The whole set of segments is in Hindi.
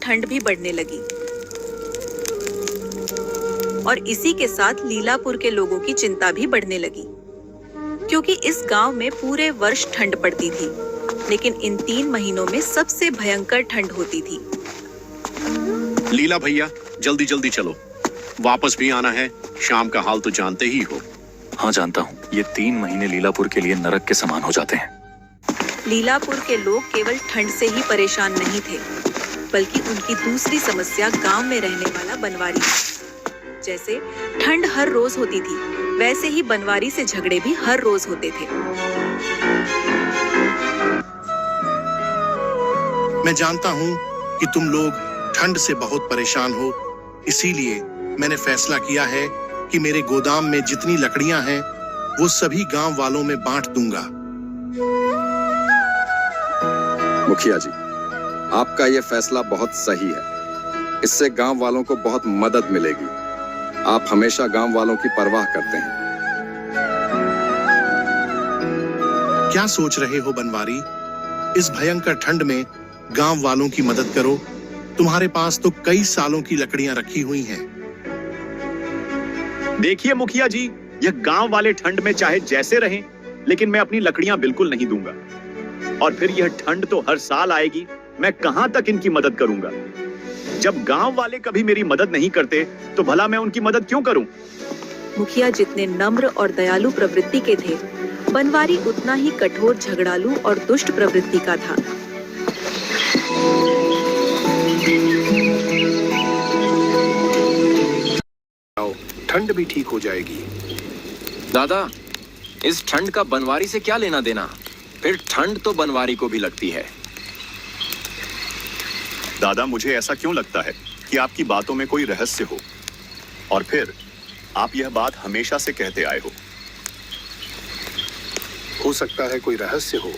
ठंड भी बढ़ने लगी। और इसी के साथ लीलापुर के लोगों की चिंता भी बढ़ने लगी, क्योंकि इस गांव में पूरे वर्ष ठंड पड़ती थी, लेकिन इन 3 महीनों में सबसे भयंकर ठंड होती थी। लीला भैया, जल्दी जल्दी चलो, वापस भी आना है। शाम का हाल तो जानते ही हो। हाँ जानता हूँ, ये 3 महीने लीलापुर के लिए नरक के समान हो जाते हैं। लीलापुर के लोग केवल ठंड से ही परेशान नहीं थे, बल्कि उनकी दूसरी समस्या गांव में रहने वाला बनवारी। जैसे ठंड हर रोज होती थी, वैसे ही बनवारी से झगड़े भी हर रोज होते थे। मैं जानता हूँ कि तुम लोग ठंड से बहुत परेशान हो, इसीलिए मैंने फैसला किया है कि मेरे गोदाम में जितनी लकड़ियां हैं वो सभी गांव वालों में बांट दूंगा। मुखिया जी, आपका यह फैसला बहुत सही है। इससे गांव वालों को बहुत मदद मिलेगी। आप हमेशा गांव वालों की परवाह करते हैं। क्या सोच रहे हो बनवारी? इस भयंकर ठंड में गांव वालों की मदद करो। तुम्हारे पास तो कई सालों की लकड़ियां रखी हुई हैं। देखिए मुखिया जी, यह गांव वाले ठंड में चाहे जैसे रहें, लेकिन मैं अपनी लकड़ियां बिल्कुल नहीं दूंगा। और फिर यह ठंड तो हर साल आएगी, मैं कहां तक इनकी मदद करूंगा? जब गांव वाले कभी मेरी मदद नहीं करते, तो भला मैं उनकी मदद क्यों करूं? मुखिया जितने नम्र और दयालु प्रवृत्ति के थे, बनवारी उतना ही कठोर, झगड़ालू और दुष्ट प्रवृत्ति का था। ठंड भी ठीक हो जाएगी। दादा, इस ठंड का बनवारी से क्या लेना देना? फिर ठंड तो बनवारी को भी लगती है। दादा, मुझे ऐसा क्यों लगता है कि आपकी बातों में कोई रहस्य हो, और फिर आप यह बात हमेशा से कहते आए हो सकता है कोई रहस्य हो।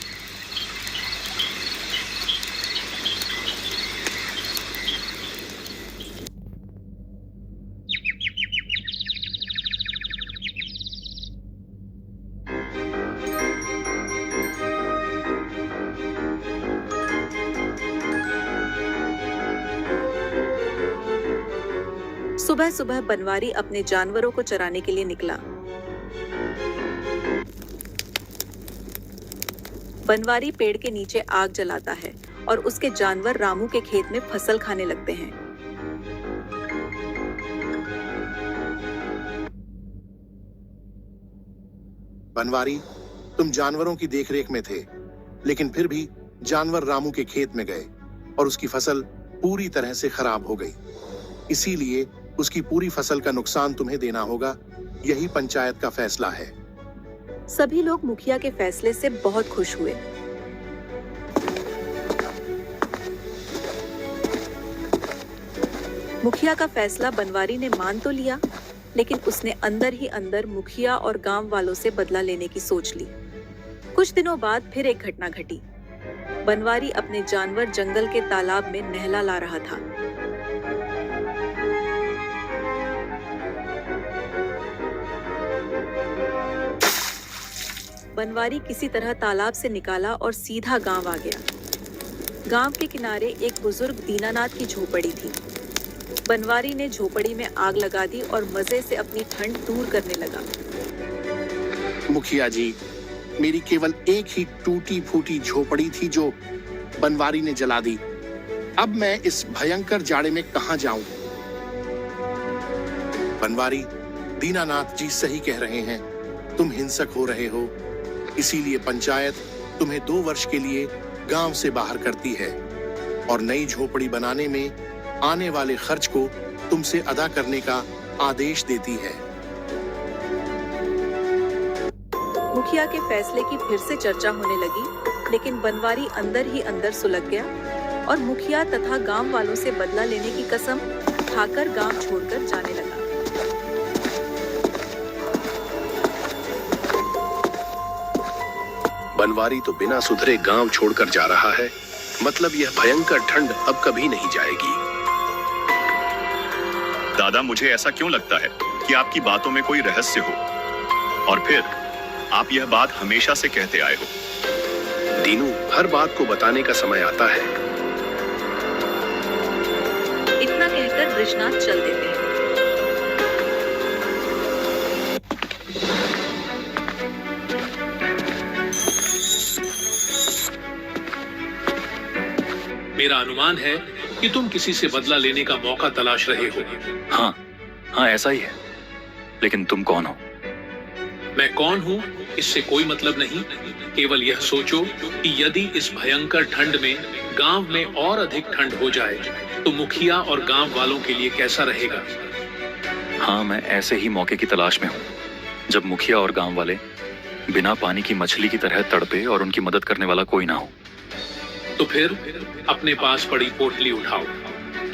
सुबह सुबह बनवारी अपने जानवरों को चराने के लिए निकला। बनवारी पेड़ के नीचे आग जलाता है और उसके जानवर रामू के खेत में फसल खाने लगते हैं। बनवारी, तुम जानवरों की देखरेख में थे, लेकिन फिर भी जानवर रामू के खेत में गए और उसकी फसल पूरी तरह से खराब हो गई। इसीलिए उसकी पूरी फसल का नुकसान तुम्हें देना होगा। यही पंचायत का फैसला है। सभी लोग मुखिया के फैसले से बहुत खुश हुए। मुखिया का फैसला बनवारी ने मान तो लिया, लेकिन उसने अंदर ही अंदर मुखिया और गांव वालों से बदला लेने की सोच ली। कुछ दिनों बाद फिर एक घटना घटी। बनवारी अपने जानवर जंगल के तालाब में नहला ला रहा था। बनवारी किसी तरह तालाब से निकाला और सीधा गांव आ गया। गांव के किनारे एक बुजुर्ग दीनानाथ की झोपड़ी थी। बनवारी ने झोपड़ी में आग लगा दी और मजे से अपनी ठंड दूर करने लगा। मुखिया जी, मेरी केवल एक ही टूटी फूटी झोपड़ी थी जो बनवारी ने जला दी। अब मैं इस भयंकर जाड़े में कहां जाऊं? बनवारी, दीनानाथ जी सही कह रहे हैं। तुम हिंसक हो रहे हो, इसीलिए पंचायत तुम्हें 2 वर्ष के लिए गांव से बाहर करती है और नई झोपड़ी बनाने में आने वाले खर्च को तुमसे अदा करने का आदेश देती है। मुखिया के फैसले की फिर से चर्चा होने लगी, लेकिन बनवारी अंदर ही अंदर सुलग गया और मुखिया तथा गांव वालों से बदला लेने की कसम खाकर गांव छोड़कर जाने लगा। बनवारी तो बिना सुधरे गांव छोड़कर जा रहा है, मतलब यह भयंकर ठंड अब कभी नहीं जाएगी। दादा, मुझे ऐसा क्यों लगता है कि आपकी बातों में कोई रहस्य हो, और फिर आप यह बात हमेशा से कहते आए हो। दीनू, हर बात को बताने का समय आता है। इतना कहकर बृजनाथ चल देते हैं। मेरा अनुमान है कि तुम किसी से बदला लेने का मौका तलाश रहे हो। हाँ हाँ, ऐसा ही है। लेकिन तुम कौन हो? मैं कौन हूँ इससे कोई मतलब नहीं। केवल यह सोचो कि यदि इस भयंकर ठंड में गांव में और अधिक ठंड हो जाए तो मुखिया और गांव वालों के लिए कैसा रहेगा। हाँ, मैं ऐसे ही मौके की तलाश में हूँ जब मुखिया और गांव वाले बिना पानी की मछली की तरह तड़पे और उनकी मदद करने वाला कोई ना हो। तो फिर अपने पास पड़ी पोटली उठाओ।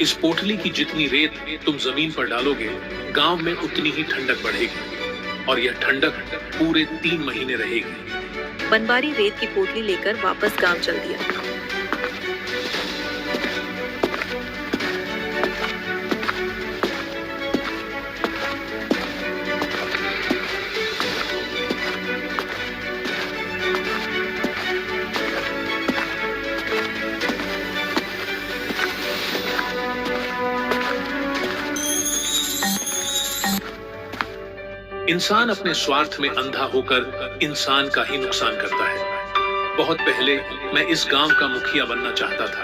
इस पोटली की जितनी रेत तुम जमीन पर डालोगे, गांव में उतनी ही ठंडक बढ़ेगी और यह ठंडक पूरे 3 महीने रहेगी। बनवारी रेत की पोटली लेकर वापस गांव चल दिया। इंसान अपने स्वार्थ में अंधा होकर इंसान का ही नुकसान करता है। बहुत पहले मैं इस गांव का मुखिया बनना चाहता था,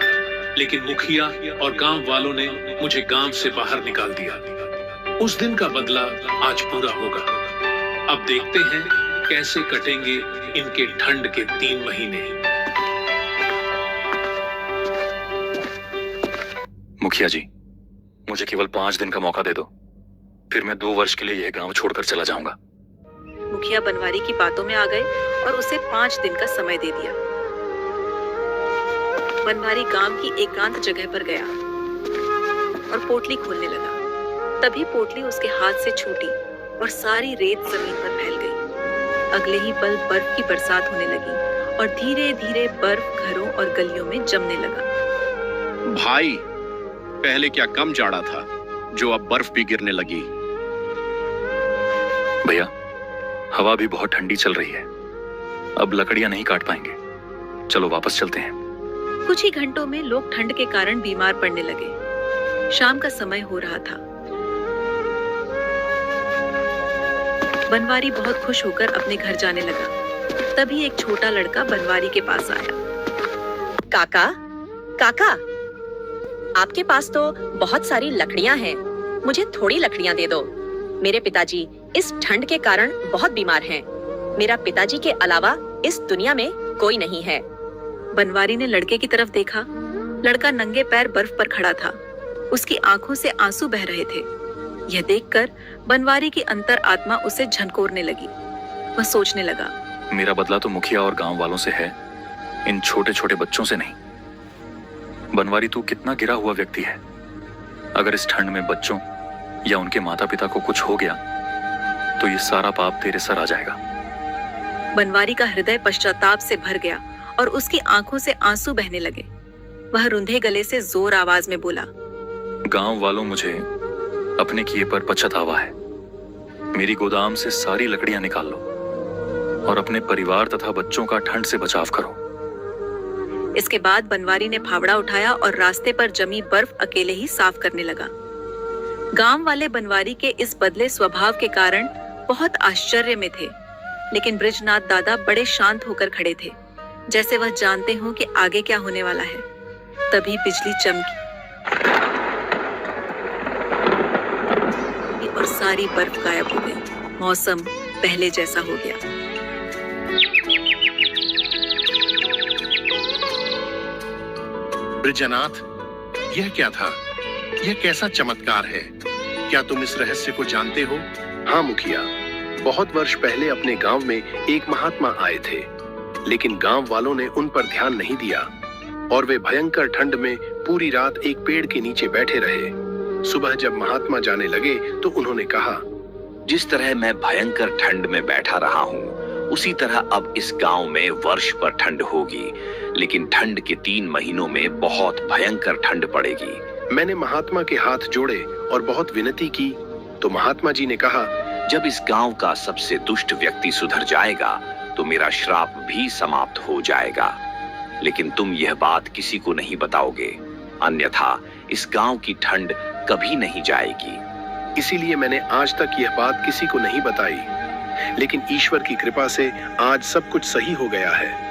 लेकिन मुखिया और गांव वालों ने मुझे गांव से बाहर निकाल दिया। उस दिन का बदला आज पूरा होगा। अब देखते हैं कैसे कटेंगे इनके ठंड के 3 महीने। मुखिया जी, मुझे केवल 5 दिन का मौका दे दो, फिर मैं 2 वर्ष के लिए यह गांव छोड़कर चला जाऊंगा। मुखिया बनवारी की बातों में आ गए और उसे 5 दिन का समय दे दिया। बनवारी गांव की एकांत जगह पर गया और पोटली खोलने लगा। तभी पोटली उसके हाथ से छूटी और सारी रेत जमीन पर फैल गई। अगले ही पल बर्फ की बरसात होने लगी और धीरे धीरे बर्फ घरों और गलियों में जमने लगा। भाई, पहले क्या कम जाड़ा था जो अब बर्फ भी गिरने लगी। भैया, हवा भी बहुत ठंडी चल रही है, अब लकड़ियां नहीं काट पाएंगे। चलो वापस चलते हैं। कुछ ही घंटों में लोग ठंड के कारण बीमार पड़ने लगे। शाम का समय हो रहा था। बनवारी बहुत खुश होकर अपने घर जाने लगा। तभी एक छोटा लड़का बनवारी के पास आया। काका, काका, आपके पास तो बहुत सारी लकड़ियां हैं। मुझे थोड़ी लकड़ियां दे दो। मेरे पिताजी इस ठंड के कारण बहुत बीमार हैं। मेरा पिताजी के अलावा इस दुनिया में कोई नहीं है। बनवारी ने लड़के की तरफ देखा। लड़का नंगे पैर बर्फ पर खड़ा था। उसकी आंखों से आंसू बह रहे थे। यह देखकर बनवारी की अंतर आत्मा उसे झंकोरने लगी। वह सोचने लगा, मेरा बदला तो मुखिया और गांव वालों से है, इन छोटे छोटे बच्चों से नहीं। बनवारी, तू कितना गिरा हुआ व्यक्ति है। अगर इस ठंड में बच्चों या उनके माता पिता को कुछ हो गया तो ये सारा पाप तेरे सर आ जाएगा। बनवारी का हृदय पश्चाताप से भर गया और उसकी आंखों से आंसू बहने लगे। वह रुंधे गले से जोर आवाज में बोला, गांव वालों, मुझे अपने किए पर पछतावा है। मेरी गोदाम से सारी लकड़ियां निकाल लो और अपने परिवार तथा बच्चों का ठंड से बचाव करो। इसके बाद बनवारी ने फावड़ा उठाया और रास्ते पर जमी बर्फ अकेले ही साफ करने लगा। गांव वाले बनवारी के इस बदले स्वभाव के कारण बहुत आश्चर्य में थे, लेकिन बृजनाथ दादा बड़े शांत होकर खड़े थे, जैसे वह जानते हों कि आगे क्या होने वाला है। तभी बिजली चमकी और सारी बर्फ गायब हो गई। मौसम पहले जैसा हो गया। ब्रजनाथ, यह क्या था? यह कैसा चमत्कार है? क्या तुम इस रहस्य को जानते हो? हाँ मुखिया, बहुत वर्ष पहले अपने गांव में एक महात्मा आए थे, लेकिन गांव वालों ने उन पर ध्यान नहीं दिया और वे भयंकर ठंड में पूरी रात एक पेड़ के नीचे बैठे रहे। सुबह जब महात्मा जाने लगे तो उन्होंने कहा, जिस तरह मैं भयंकर ठंड में बैठा रहा हूँ, उसी तरह अब इस गांव में वर्ष पर ठंड होगी, लेकिन ठंड के 3 महीनों में बहुत भयंकर ठंड पड़ेगी। मैंने महात्मा के हाथ जोड़े और बहुत विनती की तो महात्मा जी ने कहा, जब इस गांव का सबसे दुष्ट व्यक्ति सुधर जाएगा तो मेरा श्राप भी समाप्त हो जाएगा, लेकिन तुम यह बात किसी को नहीं बताओगे, अन्यथा इस गांव की ठंड कभी नहीं जाएगी। इसीलिए मैंने आज तक यह बात किसी को नहीं बताई, लेकिन ईश्वर की कृपा से आज सब कुछ सही हो गया है।